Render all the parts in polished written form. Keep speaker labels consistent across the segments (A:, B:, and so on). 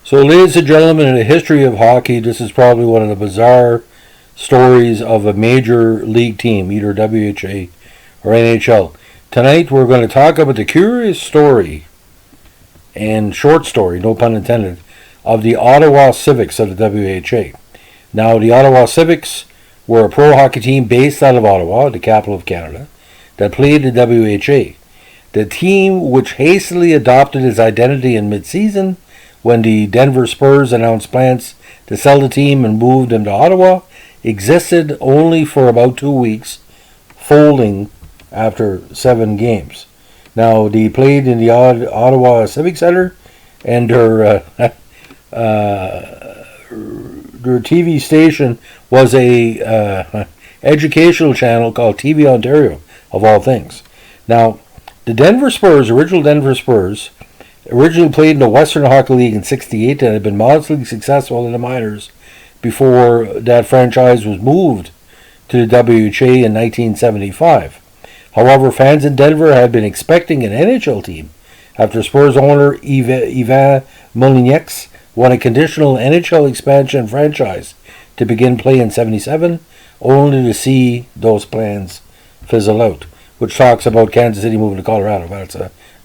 A: So, ladies and gentlemen, in the history of hockey, this is probably one of the bizarre stories of a major league team, either WHA or NHL. Tonight, we're going to talk about the curious story and short story, no pun intended, of the Ottawa Civics of the WHA. Now, the Ottawa Civics were a pro hockey team based out of Ottawa, the capital of Canada, that played the WHA. The team, which hastily adopted its identity in mid-season when the Denver Spurs announced plans to sell the team and move them to Ottawa, existed only for about 2 weeks, folding after 7 games. Now, they played in the Ottawa Civics Center, and their TV station was a educational channel called TV Ontario, of all things. Now, the Denver Spurs, original Denver Spurs, originally played in the Western Hockey League in '68 and had been modestly successful in the minors before that franchise was moved to the WHA in 1975. However, fans in Denver had been expecting an NHL team after Spurs owner Ivan Molinex won a conditional NHL expansion franchise to begin play in '77, only to see those plans fizzle out, which talks about Kansas City moving to Colorado. That's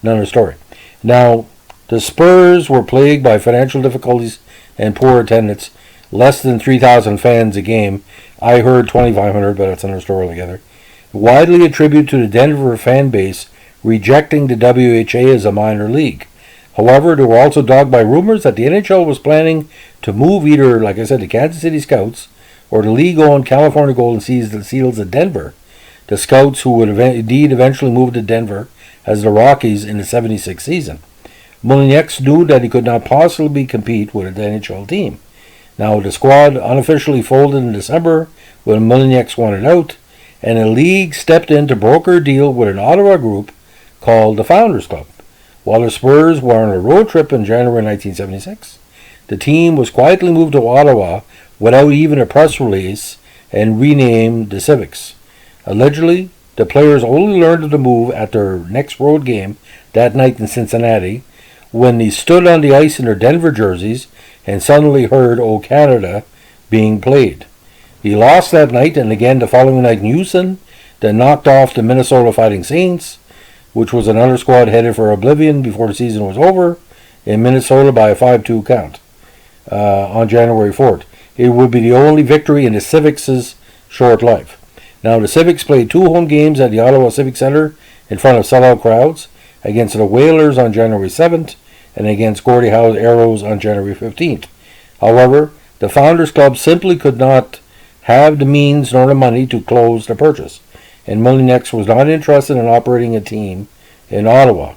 A: another story. Now, the Spurs were plagued by financial difficulties and poor attendance, less than 3,000 fans a game. I heard 2,500, but that's another story altogether. Widely attributed to the Denver fan base rejecting the WHA as a minor league. However, they were also dogged by rumors that the NHL was planning to move either, like I said, the Kansas City Scouts or the league-owned California Golden Seals of Denver. The Scouts, who would indeed eventually move to Denver as the Rockies in the '76 season. Molinex knew that he could not possibly compete with an NHL team. Now, the squad unofficially folded in December when Molinex wanted out, and the league stepped in to broker a deal with an Ottawa group called the Founders Club. While the Spurs were on a road trip in January 1976, the team was quietly moved to Ottawa without even a press release and renamed the Civics. Allegedly, the players only learned of the move at their next road game that night in Cincinnati, when they stood on the ice in their Denver jerseys and suddenly heard "O Canada" being played. He lost that night, and again the following night in Houston, then knocked off the Minnesota Fighting Saints, which was another squad headed for oblivion before the season was over, in Minnesota by a 5-2 count on January 4th. It would be the only victory in the Civics' short life. Now, the Civics played 2 home games at the Ottawa Civic Center in front of sellout crowds, against the Whalers on January 7th and against Gordie Howe's Arrows on January 15th. However, the Founders Club simply could not have the means nor the money to close the purchase, and Molinex was not interested in operating a team in Ottawa.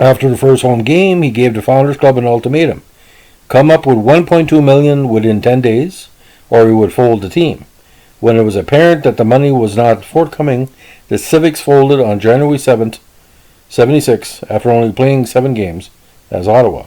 A: After the first home game, he gave the Founders Club an ultimatum: come up with $1.2 million within 10 days, or he would fold the team. When it was apparent that the money was not forthcoming, the Civics folded on January 7th, '76, after only playing 7 games as Ottawa.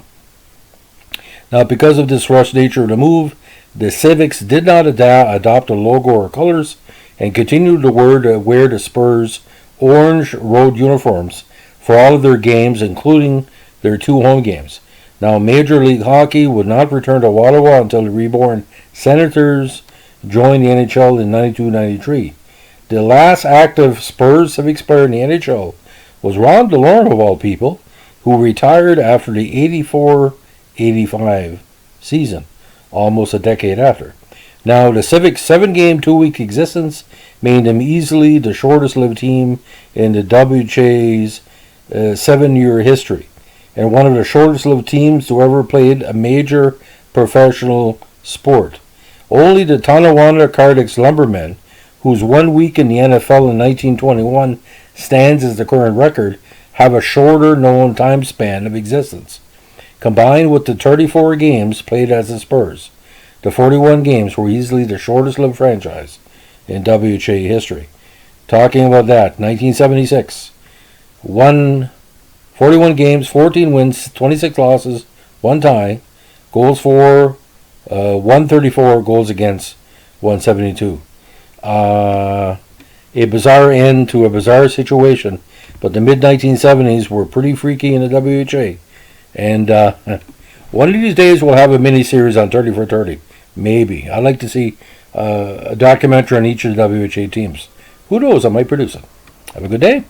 A: Now, because of this rushed nature of the move, the Civics did not adopt a logo or colors and continued to wear the Spurs' orange road uniforms for all of their games, including their 2 home games. Now, Major League Hockey would not return to Ottawa until the reborn Senators joined the NHL in '92-93. The last active Spurs Civics player in the NHL was Ron DeLorme, of all people, who retired after the '84-'85 season, almost a decade after. Now, the Civics' 7-game, 2-week existence made them easily the shortest-lived team in the WHA's 7-year history, and one of the shortest-lived teams to ever played a major professional sport. Only the Tonawanda Cardex Lumbermen, whose 1 week in the NFL in 1921 stands as the current record, have a shorter known time span of existence. Combined with the 34 games played as the Spurs, the 41 games were easily the shortest-lived franchise in WHA history. Talking about that, 1976, 41 games, 14 wins, 26 losses, 1 tie, goals for 134, goals against 172. A bizarre end to a bizarre situation, but the mid-1970s were pretty freaky in the WHA. And One of these days we'll have a mini series on 30 for 30. Maybe. I'd like to see a documentary on each of the WHA teams. Who knows? I might produce it. Have a good day.